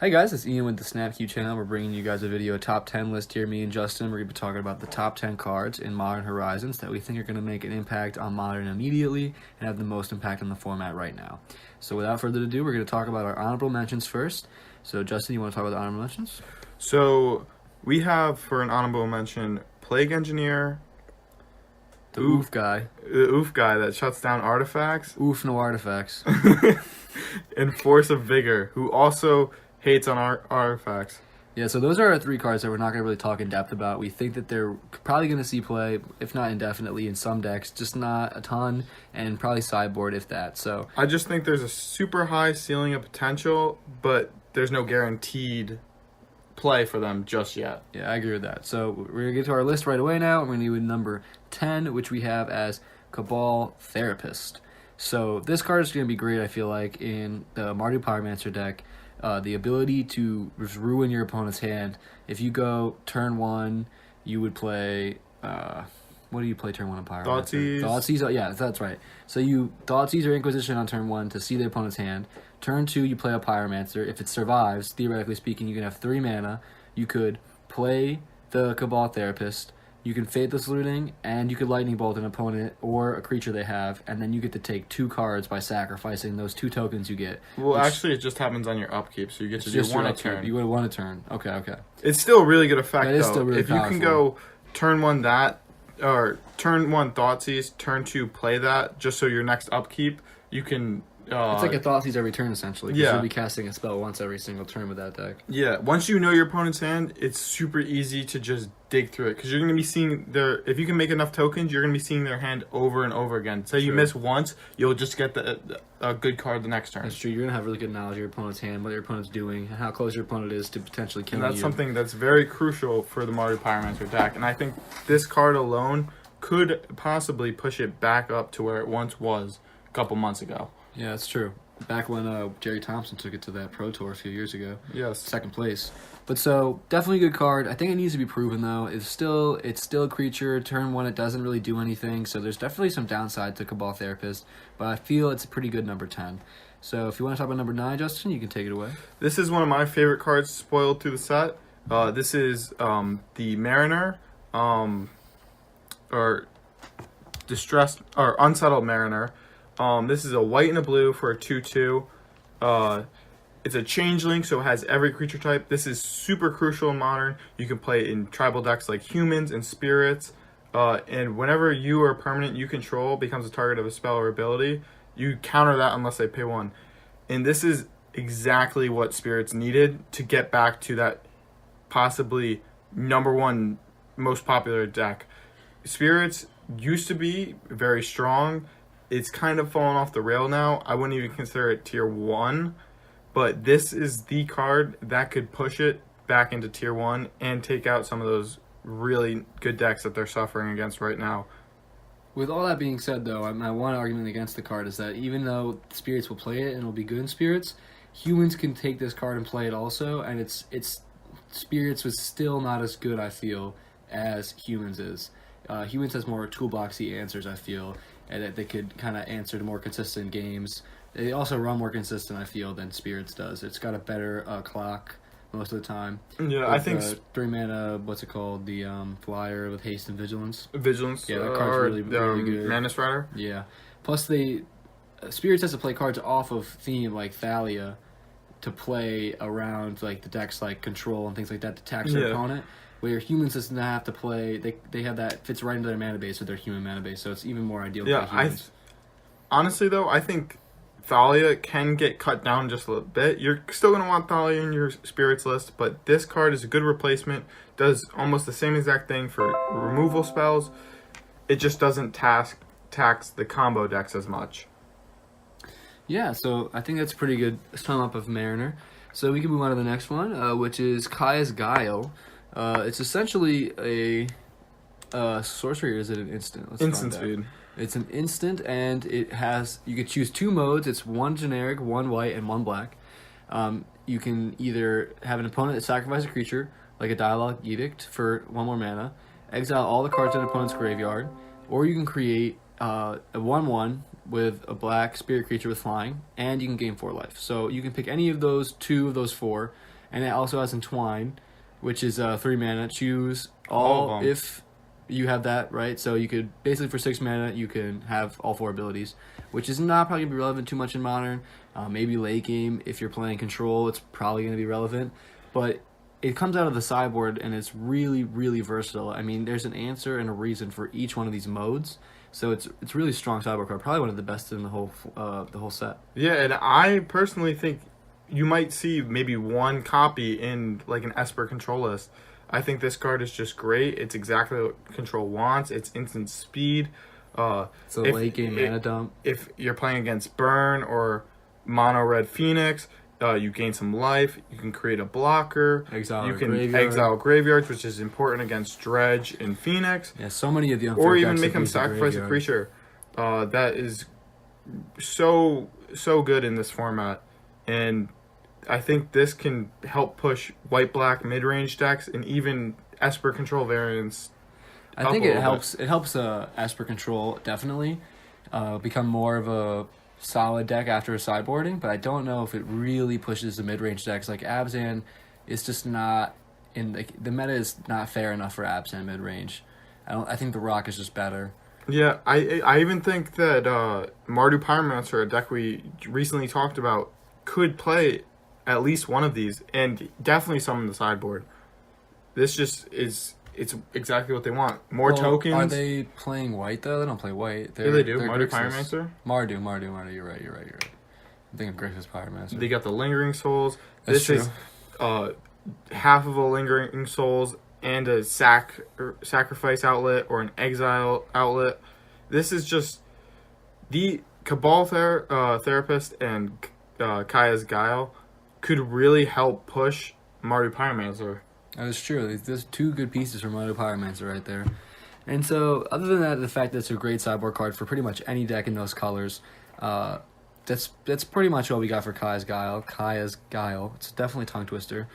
Hi guys, it's Ian with the Snapkeep channel. We're bringing you guys a video, a top 10 list here. Me and Justin, we're going to be talking about the top 10 cards in Modern Horizons that we think are going to make an impact on Modern immediately and have the most impact on the format right now. So without further ado, we're going to talk about our honorable mentions first. So Justin, you want to talk about the honorable mentions? So we have for an honorable mention, Plague Engineer. The oof guy. The oof guy that shuts down artifacts. Oof, no artifacts. And Force of Vigor, who also hates on artifacts. Yeah, so those are our three cards that we're not going to really talk in depth about. We think that they're probably going to see play, if not indefinitely, in some decks, just not a ton, and probably sideboard if that. So I just think there's a super high ceiling of potential, but there's no guaranteed play for them just yet. yeah, I agree with that. So we're going to get to our list right away now. We're going to do number 10, which we have as Cabal Therapist. So this card is going to be great, I feel like, in the Mardu Pyromancer deck. The ability to just ruin your opponent's hand. If you go turn one, you would play... what do you play turn one on Pyromancer? Thoughtseize, yeah, that's right. So you Thoughtseize or Inquisition on turn one to see the opponent's hand. Turn two, you play a Pyromancer. If it survives, theoretically speaking, you can have 3 mana. You could play the Cabal Therapist. You can Faithless Looting, and you could Lightning Bolt an opponent or a creature they have, and then you get to take 2 cards by sacrificing those 2 tokens you get. Well, actually, it just happens on your upkeep, so you get to do one a turn. You would have won a turn. Okay. It's still a really good effect, That though. is still really if you powerful. can go turn one that, or turn one Thoughtseize, turn two play that, just so your next upkeep, you can... It's like a Thoughtseize every turn, essentially. 'Cause Yeah. you'll be casting a spell once every single turn with that deck. Yeah, once you know your opponent's hand, it's super easy to just dig through it, because you're going to be seeing their... If you can make enough tokens, you're going to be seeing their hand over and over again. Say you True. miss once, you'll just get a good card the next turn. That's true. You're going to have really good knowledge of your opponent's hand, what your opponent's doing, and how close your opponent is to potentially And killing that's you. something that's very crucial for the Mardu Pyromancer deck, and I think this card alone could possibly push it back up to where it once was a couple months ago. Yeah, that's true. Back when Jerry Thompson took it to that Pro Tour a few years ago. Yes. Second place. But so, definitely a good card. I think it needs to be proven, though. It's still a creature. Turn 1, it doesn't really do anything. So there's definitely some downside to Cabal Therapist. But I feel it's a pretty good number 10. So if you want to talk about number 9, Justin, you can take it away. This is one of my favorite cards spoiled through the set. This is the Mariner, or Distressed, or Unsettled Mariner. This is a white and a blue for a 2/2. It's a changeling, so it has every creature type. This is super crucial in Modern. You can play it in tribal decks like humans and spirits. And whenever you or a permanent you control becomes a target of a spell or ability, you counter that unless they pay 1. And this is exactly what spirits needed to get back to that possibly number 1 most popular deck. Spirits used to be very strong. It's kind of fallen off the rail now. I wouldn't even consider it tier 1, but this is the card that could push it back into tier 1 and take out some of those really good decks that they're suffering against right now. With all that being said, though, my one argument against the card is that even though spirits will play it and it'll be good in spirits, humans can take this card and play it also, and it's spirits was still not as good, I feel, as humans is. Humans has more toolboxy answers, I feel, and that they could kind of answer to more consistent games. They also run more consistent, I feel, than Spirits does. It's got a better clock most of the time. Yeah, with, I think 3 mana. What's it called? The flyer with haste and vigilance. Vigilance. Yeah, that card's really good. Manus Rider. Yeah. Plus, Spirits has to play cards off of theme like Thalia to play around like the decks like Control and things like that to tax their opponent. Where humans does not have to play, they have that fits right into their mana base with their human mana base, so it's even more ideal to play humans. Honestly though, I think Thalia can get cut down just a little bit. You're still going to want Thalia in your spirits list, but this card is a good replacement. Does almost the same exact thing for removal spells. It just doesn't tax the combo decks as much. Yeah, so I think that's a pretty good sum up of Mariner. So we can move on to the next one, which is Kaya's Guile. It's essentially a sorcery, or is it an instant? Instant speed. It's an instant, and it has, you could choose 2 modes. It's 1 generic, 1 white, and 1 black. You can either have an opponent that sacrifices a creature, like a Dialogue Edict for 1 more mana, exile all the cards in an opponent's graveyard, or you can create a 1/1 with a black spirit creature with flying, and you can gain 4 life. So you can pick any of those 2 of those 4, and it also has Entwine, which is 3 mana. Choose all of them. if you have that, right? So you could basically for 6 mana you can have all 4 abilities, which is not probably gonna be relevant too much in Modern. Maybe late game if you're playing Control, it's probably gonna be relevant, but it comes out of the sideboard and it's really, really versatile. I mean, there's an answer and a reason for each one of these modes, so it's really strong sideboard card. Probably one of the best in the whole set. Yeah, and I personally think you might see maybe one copy in like an Esper Control list. I think this card is just great. It's exactly what Control wants. It's instant speed. It's a late game mana dump. If you're playing against Burn or Mono Red Phoenix, you gain some life. You can create a blocker. You can exile graveyards, which is important against Dredge and Phoenix. Yeah, so many of the or even make them sacrifice a creature. That is so good in this format, and I think this can help push white-black mid-range decks and even Esper Control variants. I think it helps. It helps Esper Control definitely become more of a solid deck after sideboarding, but I don't know if it really pushes the mid-range decks. Like Abzan is just not in the meta is not fair enough for Abzan mid-range. I think the Rock is just better. Yeah, I even think that Mardu Pyromancer, a deck we recently talked about, could play at least one of these, and definitely some in the sideboard. This just is, it's exactly what they want. More tokens. Are they playing white, though? They don't play white. Yeah, they do. Mardu Pyromancer? Mardu. You're right. I'm thinking of Grixis Pyromancer. They got the Lingering Souls. That's this true. is half of a Lingering Souls and a sacrifice outlet or an exile outlet. This is just the Cabal Therapist and Kaya's Guile could really help push Mardu Pyromancer. That is true. There's 2 good pieces from Mardu Pyromancer right there. And so, other than that, the fact that it's a great sideboard card for pretty much any deck in those colors, that's pretty much all we got for Kaya's Guile. It's definitely a tongue twister.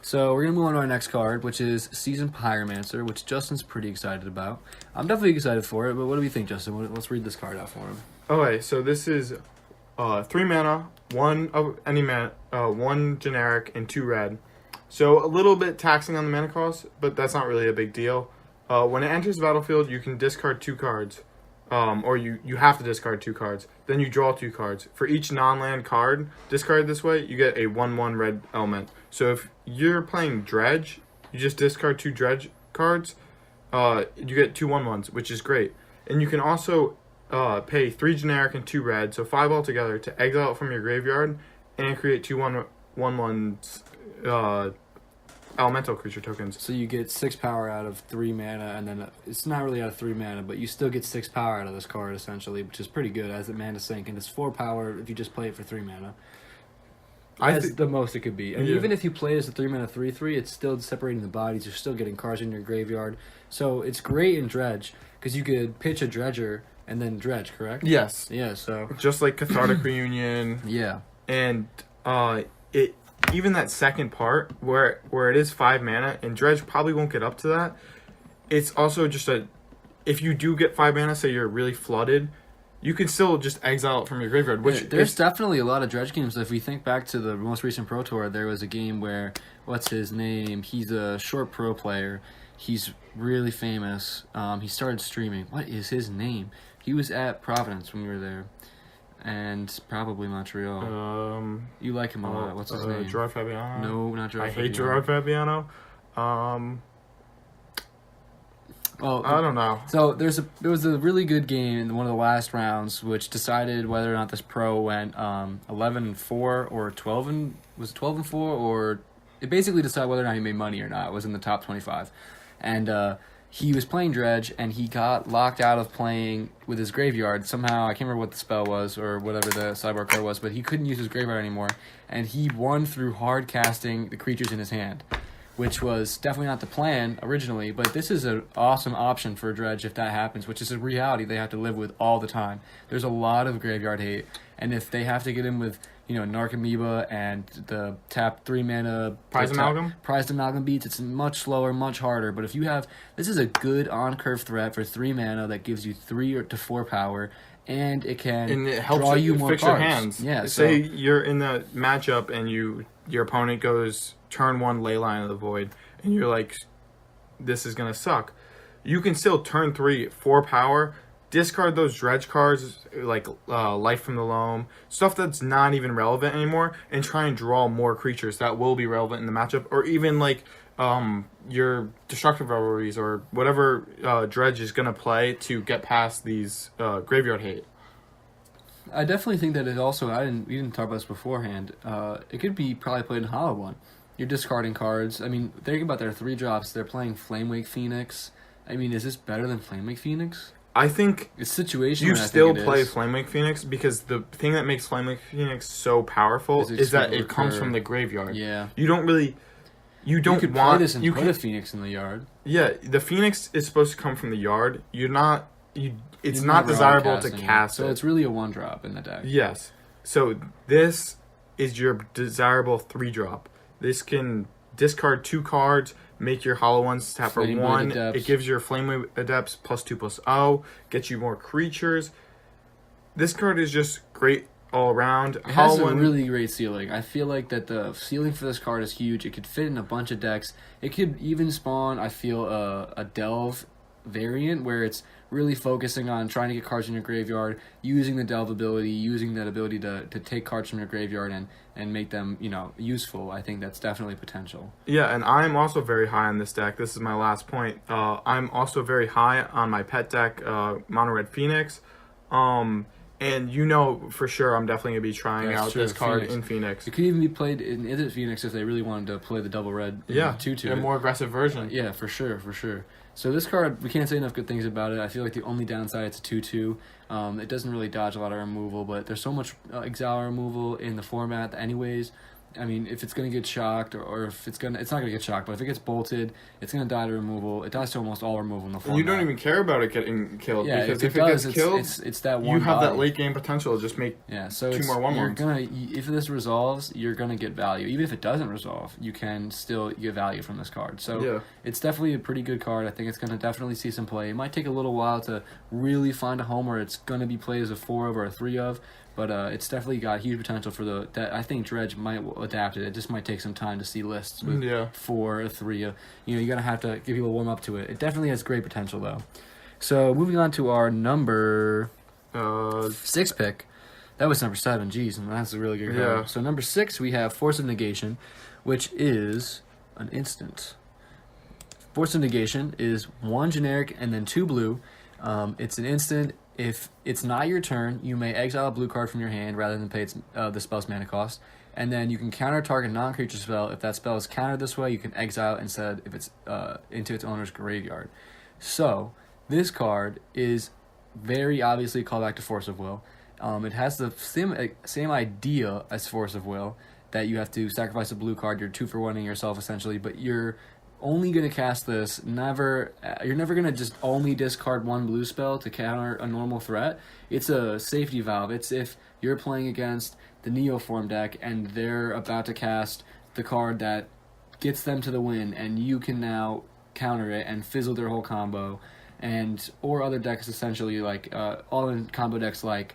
So we're going to move on to our next card, which is Seasoned Pyromancer, which Justin's pretty excited about. I'm definitely excited for it, but what do we think, Justin? Let's read this card out for him. Okay, so this is 3 mana, 1 of any mana, 1 generic, and 2 red. So a little bit taxing on the mana cost, but that's not really a big deal. When it enters the battlefield, you can discard 2 cards. Or you have to discard 2 cards. Then you draw 2 cards. For each non-land card discarded this way, you get a 1/1 red element. So if you're playing Dredge, you just discard 2 Dredge cards. You get 2 1/1s, which is great. And you can also pay 3 generic and 2 red, so 5 altogether, to exile it from your graveyard and create 2 1/1s elemental creature tokens. So you get 6 power out of 3 mana, and then it's not really out of 3 mana, but you still get 6 power out of this card, essentially, which is pretty good as the mana sink, and it's 4 power if you just play it for 3 mana. That's the most it could be. And even if you play it as a 3 mana 3/3, it's still separating the bodies. You're still getting cards in your graveyard. So it's great in Dredge, because you could pitch a Dredger and then Dredge, correct? Yes. Yeah, so... Just like Cathartic Reunion. Yeah. And it even that second part where it is 5 mana, and Dredge probably won't get up to that. It's also just if you do get 5 mana, say you're really flooded, you can still just exile it from your graveyard. Which there's definitely a lot of Dredge games. If we think back to the most recent Pro Tour, there was a game where, what's his name? He's a short pro player. He's really famous. He started streaming. What is his name? He was at Providence when we were there. And probably Montreal. You like him a lot. What's his name? Gerard Fabiano? No, not Gerard Fabiano. I hate Gerard Fabiano. I don't know. So there was a really good game in one of the last rounds, which decided whether or not this pro went 11-4 or 12-4, or it basically decided whether or not he made money or not. It was in the top 25, and he was playing Dredge, and he got locked out of playing with his graveyard. Somehow, I can't remember what the spell was or whatever the sideboard card was, but he couldn't use his graveyard anymore, and he won through hard casting the creatures in his hand, which was definitely not the plan originally, but this is an awesome option for Dredge if that happens, which is a reality they have to live with all the time. There's a lot of graveyard hate, and if they have to get in with, Narc Amoeba and the tap 3 mana Prized Amalgam? Prized Amalgam beats, it's much slower, much harder, but if you have, this is a good on-curve threat for 3 mana that gives you 3 to 4 power, and it can And it helps draw you more fix cards. your hands. Yeah, Say you're in the matchup and your opponent goes turn 1 Leyline of the Void, and you're like, this is gonna suck. You can still turn 3 4 power, discard those Dredge cards like Life from the Loam, stuff that's not even relevant anymore, and try and draw more creatures that will be relevant in the matchup, or even like your Destructive Revelries or whatever Dredge is gonna play to get past these graveyard hate. I definitely think that it also, we didn't talk about this beforehand, it could be probably played in Hollow One. You're discarding cards. I mean, think about their 3 drops. They're playing Flamewake Phoenix. I mean, is this better than Flamewake Phoenix? I think It's situational. you I still think it play is. Flamewake Phoenix because the thing that makes Flamewake Phoenix so powerful Is is that it's it comes recur. from the graveyard. Yeah. You don't really, you don't You could want play this and you put can, a Phoenix in the yard. yeah. The Phoenix is supposed to come from the yard. You're not you. It's You're not never desirable to casting it. cast So it. it's really a 1-drop in the deck. Yes. So this is your desirable 3-drop. This can discard 2 cards, make your Hollow Ones tap for Flame 1. Blade Adepts. It gives your Flame Adepts +2/+0, gets you more creatures. This card is just great all around. It has a One- really great ceiling. I feel like that the ceiling for this card is huge. It could fit in a bunch of decks. It could even spawn, I feel, a Delve variant where it's really focusing on trying to get cards in your graveyard, using the Delve ability, using that ability to take cards from your graveyard and make them, useful. I think that's definitely potential. Yeah, and I'm also very high on this deck. This is my last point. I'm also very high on my pet deck, Mono Red Phoenix. And for sure I'm definitely going to be trying That's out true, this card Phoenix. in Phoenix. It could even be played in Idit Phoenix if they really wanted to play the double red Yeah, 2/2. a more aggressive version. Yeah, for sure. So this card, we can't say enough good things about it. I feel like the only downside, it's a 2/2. It doesn't really dodge a lot of removal, but there's so much exile removal in the format anyways. I mean, if it's going to get shocked, or if it's not going to get shocked, but if it gets bolted, it's going to die to removal. It dies to almost all removal in the And format. you don't even care about it getting killed, Yeah, because if if it it does, gets killed, it's that one you have that body. late game potential to just make Yeah, so 2 it's, more you're 1/1s. gonna, if this resolves, you're gonna get value. Even if it doesn't resolve, you can still get value from this card. So Yeah. it's definitely a pretty good card. I think it's gonna definitely see some play. It might take a little while to really find a home where it's gonna be played as a 4 of or a 3 of, but it's definitely got huge potential for that. I think Dredge might adapt it. It just might take some time to see lists with Yeah. 4 or 3 of. You're gonna have to give people a warm up to it. It definitely has great potential though. So moving on to our number 6 pick. That was number 7. Jeez, and that's a really good card. Yeah. So number 6, we have Force of Negation, which is an instant. Force of Negation is 1 generic and then 2 blue. It's an instant. If it's not your turn, you may exile a blue card from your hand rather than pay the spell's mana cost. And then you can counter target non-creature spell. If that spell is countered this way, you can exile instead if it's into its owner's graveyard. So this card is very obviously a callback to Force of Will. It has the same idea as Force of Will, that you have to sacrifice a blue card. You're 2-for-1ing yourself essentially, but you're only going to cast this. You're never going to just only discard 1 blue spell to counter a normal threat. It's a safety valve. It's if you're playing against the Neoform deck and they're about to cast the card that gets them to the win, and you can now counter it and fizzle their whole combo, or other decks essentially like all in combo decks like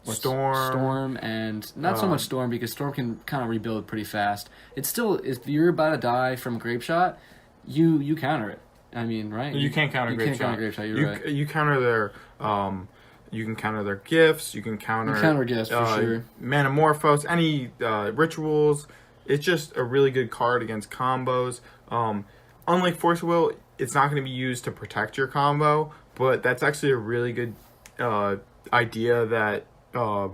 Storm, and not so much Storm, because Storm can kind of rebuild pretty fast. It's still, if you're about to die from Grape Shot, you counter it. I mean, right? You can't counter Grape Shot. Grape Shot. You're right. You counter their you can counter their gifts. You can counter gifts for sure. Manamorphose, any rituals. It's just a really good card against combos. Unlike Force of Will, it's not going to be used to protect your combo, but that's actually a really good idea that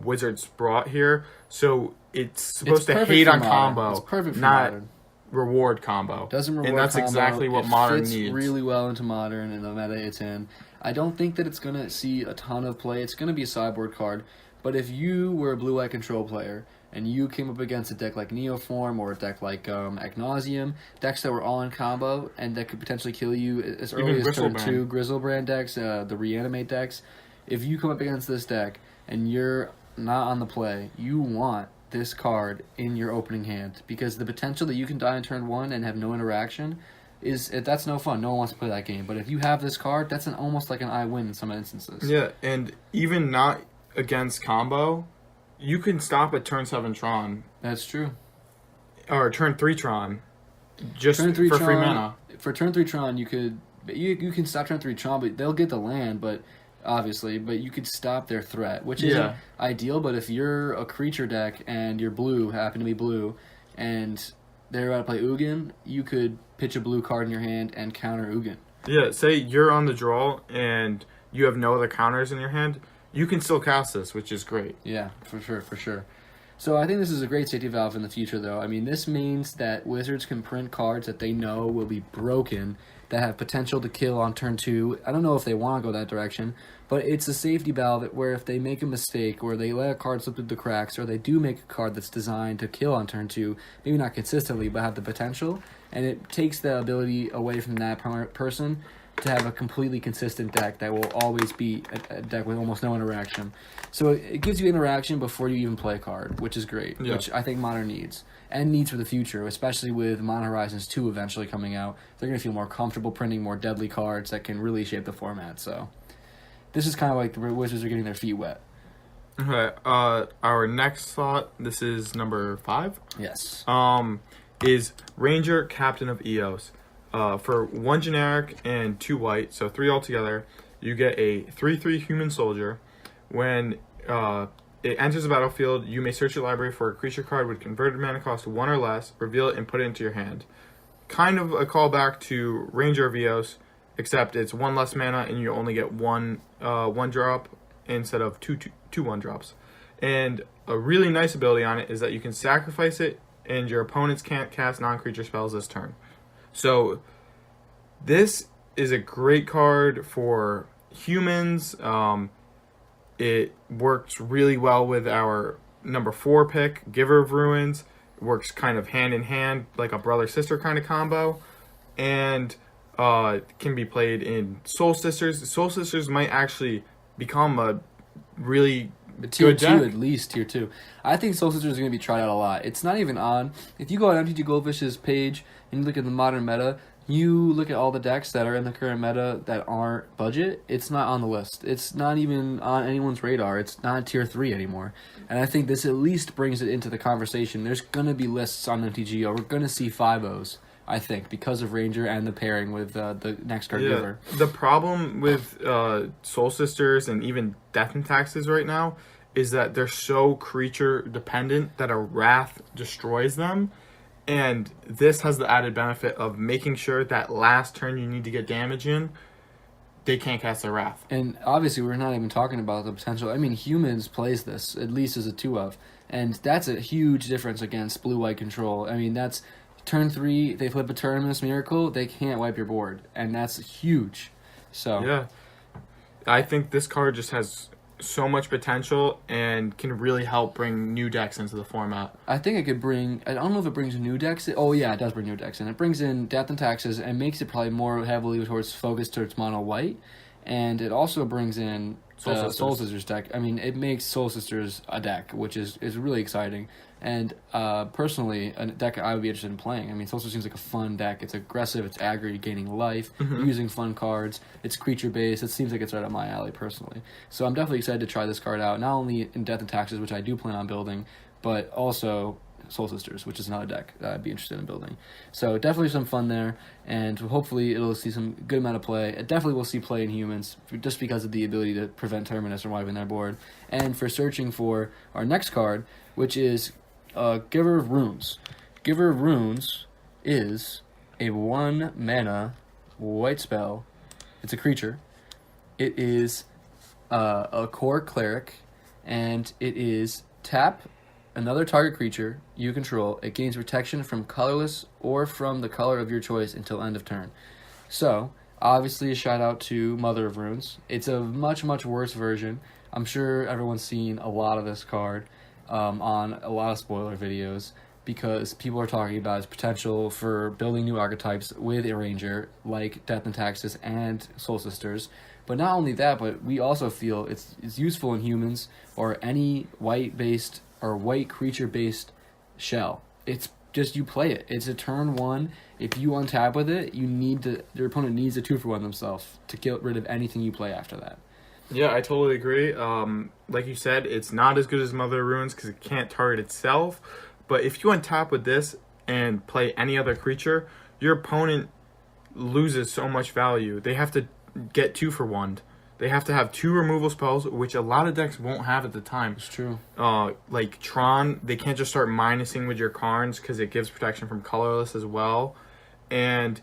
Wizards brought here. So it's supposed to perfect hate for on Modern. combo, It's perfect for not Modern. reward combo. Doesn't reward and that's combo. exactly what It Modern fits needs. really well into Modern and the meta it's in. I don't think that it's going to see a ton of play. It's going to be a sideboard card, But if you were a blue-white control player and you came up against a deck like Neoform or a deck like Agnosium, decks that were all in combo and that could potentially kill you as early as turn 2, Grizzlebrand decks, the Reanimate decks, if you come up against this deck and you're not on the play, you want this card in your opening hand, because the potential that you can die in turn 1 and have no interaction that's no fun. No one wants to play that game. But if you have this card, that's almost like an I win in some instances. Yeah, and even not against combo, you can stop at turn 7 Tron. That's true. Or turn 3 Tron. Just turn 3 for Tron, free mana. For turn 3 Tron, you can stop turn 3 Tron, but they'll get the land, but you could stop their threat, which isn't ideal. But if you're a creature deck and you're blue, happen to be blue, and they're about to play Ugin, you could pitch a blue card in your hand and counter Ugin. Yeah, say you're on the draw and you have no other counters in your hand, you can still cast this, which is great. Yeah, for sure. So I think this is a great safety valve in the future, though. I mean, this means that Wizards can print cards that they know will be broken, that have potential to kill on turn 2. I don't know if they want to go that direction, but it's a safety valve where if they make a mistake or they let a card slip through the cracks or they do make a card that's designed to kill on turn 2, maybe not consistently, but have the potential, and it takes the ability away from that person to have a completely consistent deck that will always be a deck with almost no interaction. So it gives you interaction before you even play a card, which is great, which I think Modern needs. And needs for the future, especially with Modern Horizons 2 eventually coming out. They're going to feel more comfortable printing more deadly cards that can really shape the format. So this is kind of like the Wizards are getting their feet wet. Okay, our next thought, this is number 5. Yes. Is Ranger, Captain of Eos. For 1 generic and 2 white, so 3 altogether, you get a 3/3 human soldier. When it enters the battlefield, you may search your library for a creature card with converted mana cost 1 or less, reveal it, and put it into your hand. Kind of a callback to Ranger of Eos, except it's 1 less mana and you only get one drop instead of two 1-drops. And a really nice ability on it is that you can sacrifice it and your opponents can't cast non-creature spells this turn. So this is a great card for humans. It works really well with our number 4 pick, Giver of Ruins. It works kind of hand in hand, like a brother-sister kind of combo. And can be played in Soul Sisters. Soul Sisters might actually become a really Tier good deck. 2, at least Tier 2. I think Soul Sisters is going to be tried out a lot. It's not even on. If you go on MTG Goldfish's page and you look at the modern meta, you look at all the decks that are in the current meta that aren't budget, it's not on the list. It's not even on anyone's radar. It's not Tier 3 anymore. And I think this at least brings it into the conversation. There's going to be lists on MTG. We're going to see 5-0s, I think, because of Ranger and the pairing with the next card Giver. The problem with Soul Sisters and even Death and Taxes right now is that they're so creature dependent that a Wrath destroys them. And this has the added benefit of making sure that last turn you need to get damage in, they can't cast their Wrath. And obviously we're not even talking about the potential. I mean, Humans plays this, at least as a 2-of. And that's a huge difference against blue-white control. I mean, that's turn 3, they flip a Terminus Miracle, they can't wipe your board. And that's huge. So yeah. I think this card just has so much potential and can really help bring new decks into the format. I think it could bring, I don't know if it brings new decks. Oh yeah, it does bring new decks in. It brings in Death and Taxes and makes it probably more heavily focused towards mono white. And it also brings in Soul Sisters deck. I mean, it makes Soul Sisters a deck, which is really exciting. And personally, a deck I would be interested in playing. I mean, Soul Sisters seems like a fun deck. It's aggressive, it's aggro, you're gaining life, using fun cards. It's creature-based. It seems like it's right up my alley, personally. So I'm definitely excited to try this card out, not only in Death and Taxes, which I do plan on building, but also Soul Sisters, which is another deck that I'd be interested in building. So definitely some fun there, and hopefully it'll see some good amount of play. It definitely will see play in Humans, just because of the ability to prevent Terminus from wiping their board. And for searching for our next card, which is Giver of Runes. Giver of Runes is a 1-mana white spell. It's a creature. It is a core cleric, and it is tap another target creature you control. It gains protection from colorless or from the color of your choice until end of turn. So, obviously a shout out to Mother of Runes. It's a much, much worse version. I'm sure everyone's seen a lot of this card on a lot of spoiler videos because people are talking about its potential for building new archetypes with a ranger like Death and Taxes and Soul Sisters. But not only that, but we also feel it's useful in humans or any white-based or white creature-based shell. It's just you play it. It's a turn 1. If you untap with it, your opponent needs a 2-for-1 themselves to get rid of anything you play after that. Yeah, I totally agree. Like you said, it's not as good as Mother of Ruins because it can't target itself. But if you untap with this and play any other creature, your opponent loses so much value. They have to get 2-for-1. They have to have 2 removal spells, which a lot of decks won't have at the time. It's true. Like Tron, they can't just start minusing with your Karns because it gives protection from colorless as well. And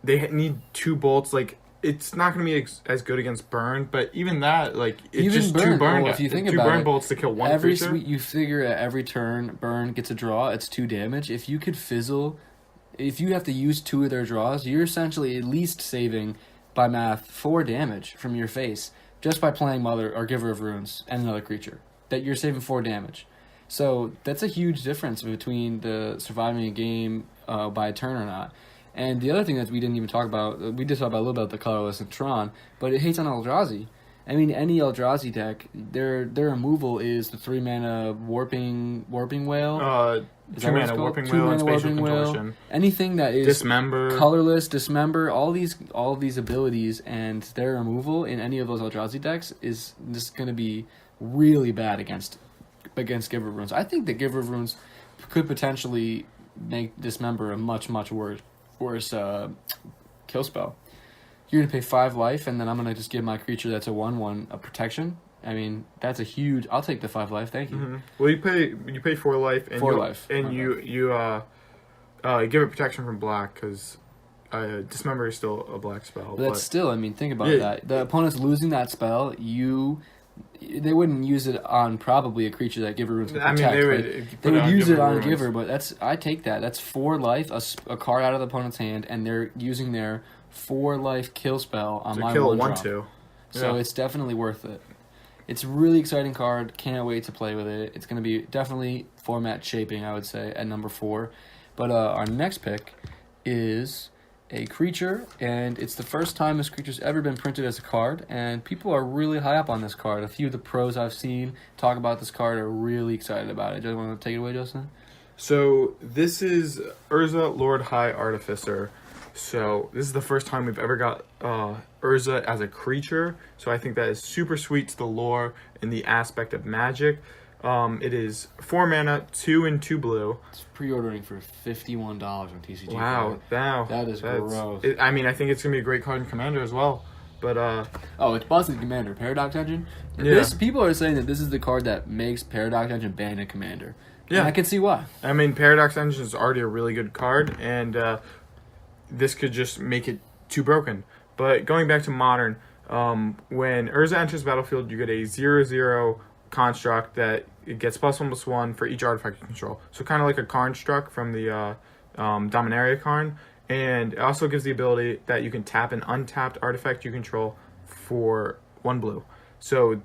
they need 2 bolts. Like, it's not going to be as good against burn, but even that, like, it's Even just burn, 2 burn. if you think 2 about burn it, bolts to kill 1 every creature. you figure at every turn, burn gets a draw. It's 2 damage. If you could fizzle, if you have to use 2 of their draws, you're essentially at least saving, by math, 4 damage from your face just by playing Mother or Giver of Runes and another creature. That you're saving 4 damage. So that's a huge difference between the surviving a game by a turn or not. And the other thing that we didn't even talk about, we did talk about a little bit about the colorless and Tron, but it hates on Eldrazi. I mean, any Eldrazi deck, their removal is the 3-mana warping whale. 2-mana warping whale and spatial contortion. Anything that is Dismember. colorless, dismember, all of these abilities and their removal in any of those Eldrazi decks is just going to be really bad against Giver of Runes. I think that Giver of Runes could potentially make Dismember a much worse kill spell. You're going to pay 5 life, and then I'm going to just give my creature that's a 1/1 a protection. I mean, that's a huge... I'll take the 5 life, thank you. Mm-hmm. Well, you pay 4 life, and 4 life. And you give it protection from black, because Dismember is still a black spell. But that's still, I mean, think about that. The opponent's losing that spell, they wouldn't use it on probably a creature that Giver Runes can protect. I mean, they would use it on Giver, but I take that. That's 4 life, a card out of the opponent's hand, and they're using their 4 life kill spell on my 1/2. So it's definitely worth it. It's a really exciting card. Can't wait to play with it. It's going to be definitely format shaping, I would say, at number 4. But our next pick is a creature, and it's the first time this creature's ever been printed as a card, and people are really high up on this card. A few of the pros I've seen talk about this card are really excited about it. Do you want to take it away, Justin? So this is Urza, Lord High Artificer. So this is the first time we've ever got Urza as a creature. So I think that is super sweet to the lore and the aspect of magic. It is 4 mana, 2 and 2 blue. It's pre-ordering for $51 on TCG. Wow, that is gross. I mean, I think it's gonna be a great card in Commander as well. But it's busted Commander. Paradox Engine. Yeah. People are saying that this is the card that makes Paradox Engine ban a Commander. Yeah, and I can see why. I mean, Paradox Engine is already a really good card, and this could just make it too broken. But going back to Modern, when Urza enters the battlefield, you get a 0/0 construct that it gets +1/+1 for each artifact you control. So kind of like a Karnstruct from the Dominaria Karn. And it also gives the ability that you can tap an untapped artifact you control for 1 blue. So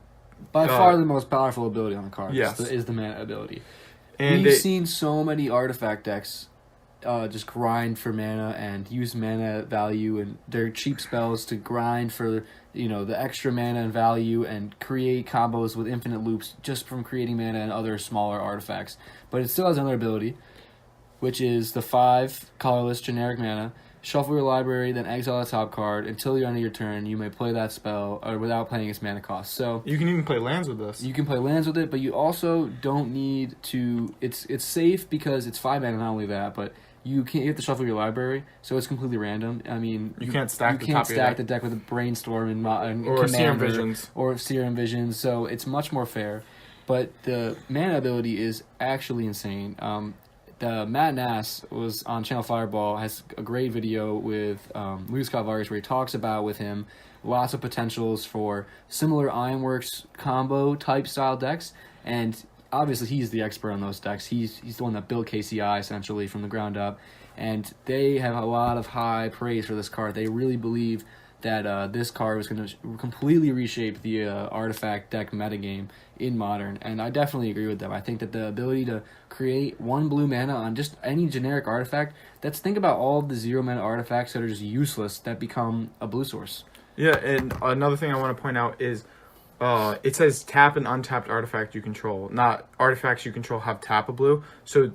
by far the most powerful ability on the card yes. is the mana ability. And We've seen so many artifact decks just grind for mana and use mana value and their cheap spells to grind for the extra mana and value and create combos with infinite loops just from creating mana and other smaller artifacts. But it still has another ability, which is the 5 colorless generic mana. Shuffle your library, then exile a top card. Until the end of your turn, you may play that spell without paying its mana cost. So you can even play lands with this. You can play lands with it, but you also don't need to... It's safe because it's 5 mana, not only that, but you have to shuffle your library, so it's completely random. I mean... You can't stack the deck with a Brainstorm and or Commander, Serum Visions. Or Serum Visions, so it's much more fair. But the mana ability is actually insane. Matt Nass was on Channel Fireball, has a great video with Luke Scott Vargas where he talks about with him lots of potentials for similar Ironworks combo type style decks, and obviously he's the expert on those decks. He's the one that built KCI essentially from the ground up, and they have a lot of high praise for this card. They really believe that this card was going to completely reshape the artifact deck metagame in Modern, and I definitely agree with them. I think that the ability to create 1 blue mana on just any generic artifact, think about all of the 0 mana artifacts that are just useless that become a blue source. Yeah, and another thing I want to point out is it says tap an untapped artifact you control, not artifacts you control have tap a blue. So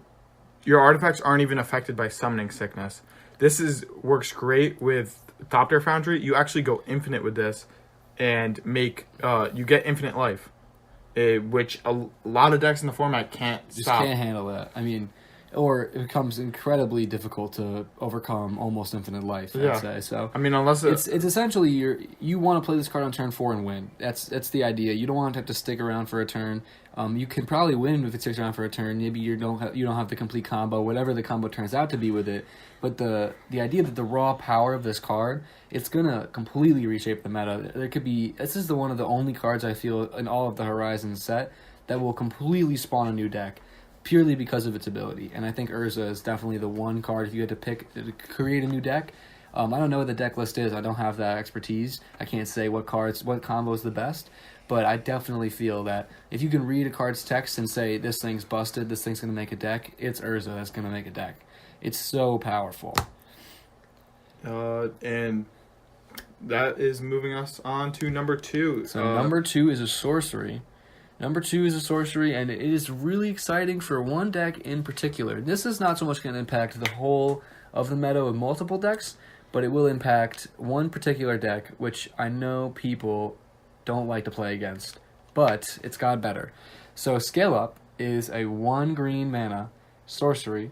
your artifacts aren't even affected by summoning sickness. This works great with Thopter Foundry. You actually go infinite with this and make you get infinite life, which a lot of decks in the format can't stop. Can't handle that. I mean, or it becomes incredibly difficult to overcome almost infinite life. I'd say so. I mean, unless it's essentially you want to play this card on turn 4 and win. That's the idea. You don't want to have to stick around for a turn. You can probably win if it sticks around for a turn. Maybe you don't have the complete combo, whatever the combo turns out to be with it. But the idea that the raw power of this card, it's gonna completely reshape the meta. This is one of the only cards I feel in all of the Horizon set that will completely spawn a new deck, purely because of its ability. And I think Urza is definitely the one card if you had to pick to create a new deck. I don't know what the deck list is. I don't have that expertise. I can't say what combo is the best. But I definitely feel that if you can read a card's text and say, this thing's busted, this thing's going to make a deck, it's Urza that's going to make a deck. It's so powerful. And that is moving us on to number 2. So number 2 is a sorcery. Number 2 is a sorcery, and it is really exciting for one deck in particular. This is not so much going to impact the whole of the meta with multiple decks, but it will impact one particular deck, which I know people don't like to play against, but it's got better. So Scale Up is a 1 green mana sorcery.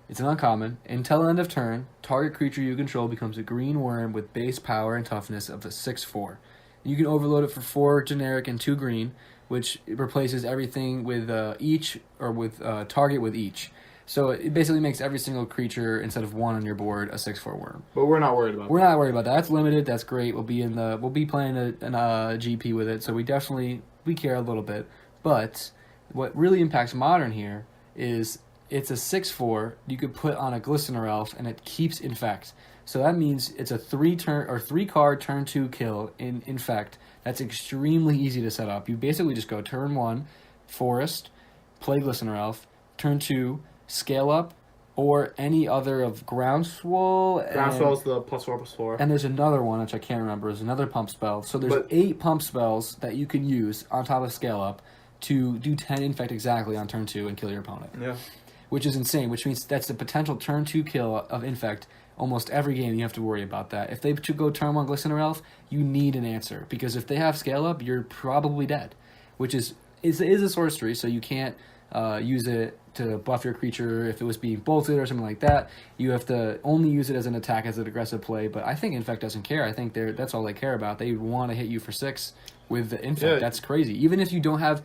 It's an uncommon. Until end of turn, target creature you control becomes a green worm with base power and toughness of a 6/4. You can overload it for 4 generic and 2 green, which replaces everything with each, or with target with each. So it basically makes every single creature, instead of 1 on your board, a 6/4 worm. But we're not worried about that. We're not worried about that. That's limited. That's great. We'll be playing a GP with it, so we care a little bit. But what really impacts Modern here is it's a 6/4 you could put on a Glistener Elf, and it keeps Infect. So that means it's a 3 card turn 2 kill in Infect. That's extremely easy to set up. You basically just go turn 1, Forest, play Glistener Elf, turn 2, Scale Up, or any other of Groundswell. Groundswell's the +4/+4. And there's another one, which I can't remember. There's another pump spell. So there's 8 pump spells that you can use on top of Scale Up to do 10 Infect exactly on turn 2 and kill your opponent. Yeah. Which is insane, which means that's the potential turn 2 kill of Infect. Almost every game you have to worry about that. If they go turn 1 Glistener Elf, you need an answer. Because if they have Scale Up, you're probably dead. Which is a sorcery, so you can't use it to buff your creature if it was being bolted or something like that. You have to only use it as an attack, as an aggressive play. But I think Infect doesn't care. I think that's all they care about. They want to hit you for 6 with the Infect. Yeah. That's crazy. Even if you don't have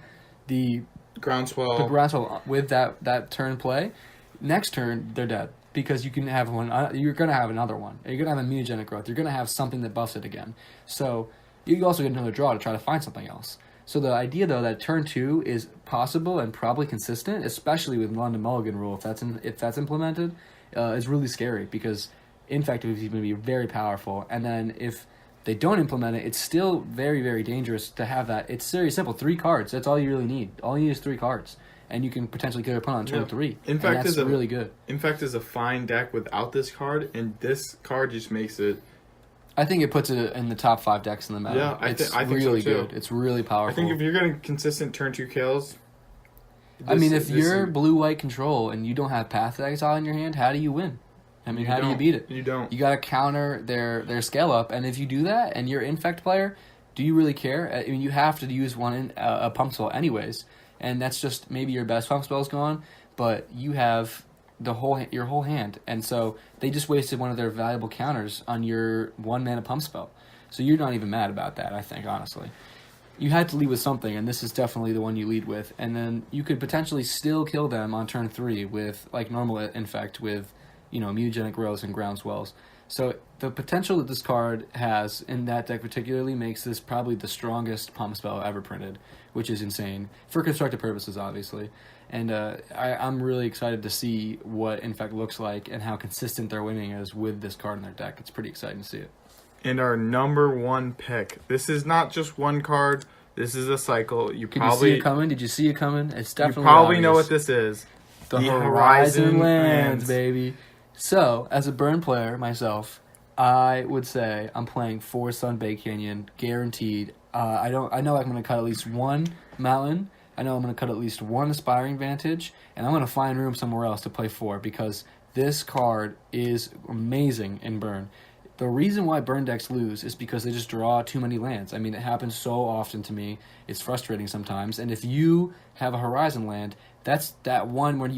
the Groundswell with that turn play, next turn they're dead. Because you can have one, you're going to have another one. You're going to have immunogenic growth. You're going to have something that buffs it again. So you also get another draw to try to find something else. So the idea, though, that turn 2 is possible and probably consistent, especially with London Mulligan rule, if that's implemented, is really scary, because Infect is going to be very powerful. And then if they don't implement it, it's still very, very dangerous to have that. It's very simple. 3 cards. That's all you really need. All you need is 3 cards. And you can potentially kill your opponent on turn 3. Infect is really good. Infect is a fine deck without this card, and this card just makes it. I think it puts it in the top 5 decks in the meta. Yeah, I think really so too. Good. It's really powerful. I think if you're getting consistent turn 2 kills. If you're blue-white control and you don't have Path to Exile in your hand, how do you win? I mean, how do you beat it? You don't. You got to counter their Scale Up, and if you do that and you're Infect player, do you really care? I mean, you have to use a pump spell anyways. And that's just maybe your best pump spell's gone, but you have your whole hand, and so they just wasted one of their valuable counters on your 1 mana pump spell. So you're not even mad about that, I think, honestly. You had to lead with something, and this is definitely the one you lead with, and then you could potentially still kill them on turn 3 with normal Infect with mutagenic growths and groundswells. So the potential that this card has in that deck particularly makes this probably the strongest pump spell ever printed, which is insane for constructive purposes, obviously. And I'm really excited to see what Infect looks like and how consistent their winning is with this card in their deck. It's pretty exciting to see it. And our number 1 pick. This is not just one card. This is a cycle. You Did you see it coming? Did you see it coming? It's definitely You probably obvious. know what this is. The Horizon Lands, baby. So, as a burn player myself, I would say I'm playing 4 Sunbaked Canyon, guaranteed. I know I'm going to cut at least 1 mountain. I know I'm going to cut at least 1 Aspiring Vantage, and I'm going to find room somewhere else to play 4 because this card is amazing in burn. The reason why burn decks lose is because they just draw too many lands. I mean, it happens so often to me. It's frustrating sometimes. And if you have a Horizon land, that's that one when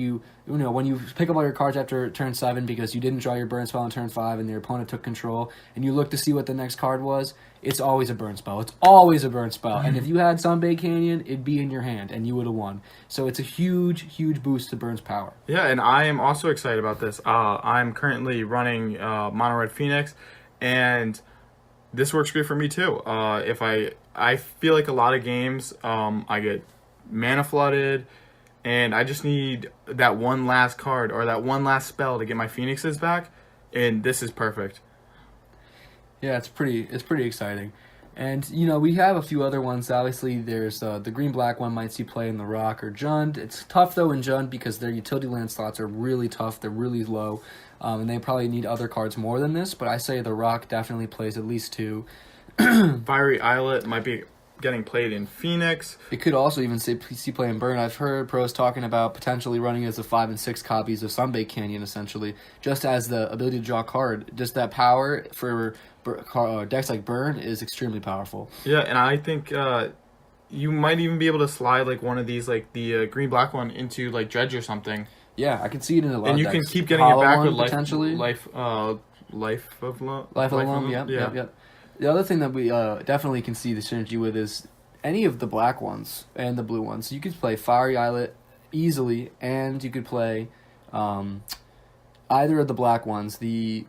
when you pick up all your cards after turn 7 because you didn't draw your burn spell on turn 5 and your opponent took control, and you look to see what the next card was, it's always a burn spell. It's always a burn spell. And if you had Sunbaked Canyon, it'd be in your hand, and you would have won. So it's a huge, huge boost to Burn's power. Yeah, and I am also excited about this. I'm currently running Mono Red Phoenix, and this works great for me too. If I feel like a lot of games, I get mana flooded, and I just need that one last card or that one last spell to get my Phoenixes back, and this is perfect. Yeah, it's pretty exciting. And, we have a few other ones. Obviously, there's the green-black one might see play in the Rock or Jund. It's tough, though, in Jund because their utility land slots are really tough. They're really low, and they probably need other cards more than this. But I say the Rock definitely plays at least 2. Fiery Islet might be getting played in Phoenix. It could also even see play in Burn. I've heard pros talking about potentially running as a 5 and 6 copies of Sunbaked Canyon, essentially, just as the ability to draw a card. Just that power for decks like Burn is extremely powerful. Yeah, and I think you might even be able to slide like one of these, like the green-black one, into like Dredge or something. Yeah, I can see it in a lot and of you decks. can keep getting Hollow it back one, with potentially. Life of Loam. Yep. The other thing that we definitely can see the synergy with is any of the black ones and the blue ones. You could play Fiery Islet easily, and you could play either of the black ones, the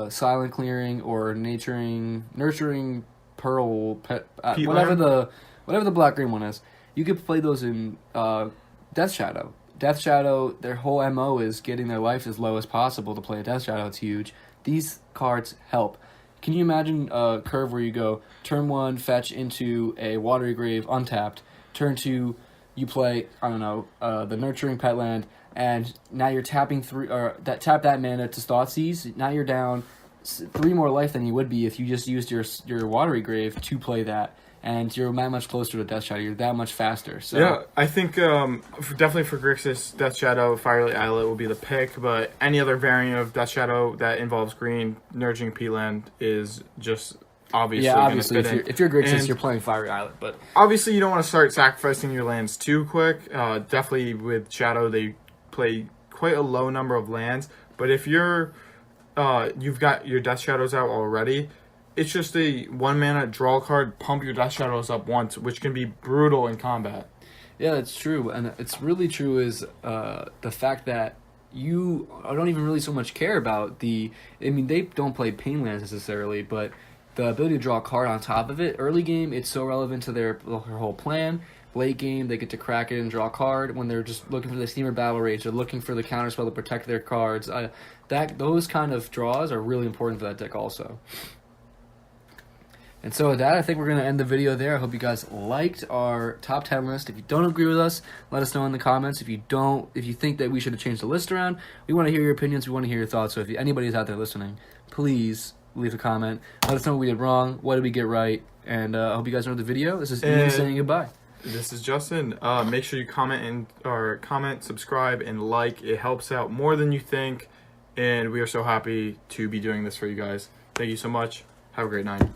Silent Clearing or Nurturing Pearl, whatever the black-green one is. You could play those in Death Shadow. Death Shadow, their whole MO is getting their life as low as possible to play a Death Shadow. It's huge. These cards help. Can you imagine a curve where you go turn 1, fetch into a Watery Grave untapped, turn 2, you play, the Nurturing Petland, and now you're tapping tap that mana to Thoughtseize. Now you're down 3 more life than you would be if you just used your Watery Grave to play that. And you're that much closer to Death Shadow. You're that much faster. So yeah, I think definitely for Grixis, Death Shadow, Fiery Islet will be the pick. But any other variant of Death Shadow that involves green, Nurturing Peatland is just obviously if you're Grixis, you're playing Fiery Islet. But obviously, you don't want to start sacrificing your lands too quick. Definitely with Shadow, they play quite a low number of lands. But if you've got your Death Shadows out already, it's just a 1 mana draw card, pump your Death Shadows up once, which can be brutal in combat. Yeah, that's true. And it's really true is the fact that you don't even really so much care about they don't play pain lands necessarily, but the ability to draw a card on top of it. Early game, it's so relevant to their whole plan. Late game, they get to crack it and draw a card. When they're just looking for the Steamer Battle Rage, they're looking for the counterspell to protect their cards. Those kind of draws are really important for that deck also. And so with that, I think we're going to end the video there. I hope you guys liked our top 10 list. If you don't agree with us, let us know in the comments. If you think that we should have changed the list around, we want to hear your opinions. We want to hear your thoughts. So if anybody's out there listening, please leave a comment. Let us know what we did wrong. What did we get right? And I hope you guys enjoyed the video. This is Ian saying goodbye. This is Justin. Make sure you comment, subscribe, and like. It helps out more than you think. And we are so happy to be doing this for you guys. Thank you so much. Have a great night.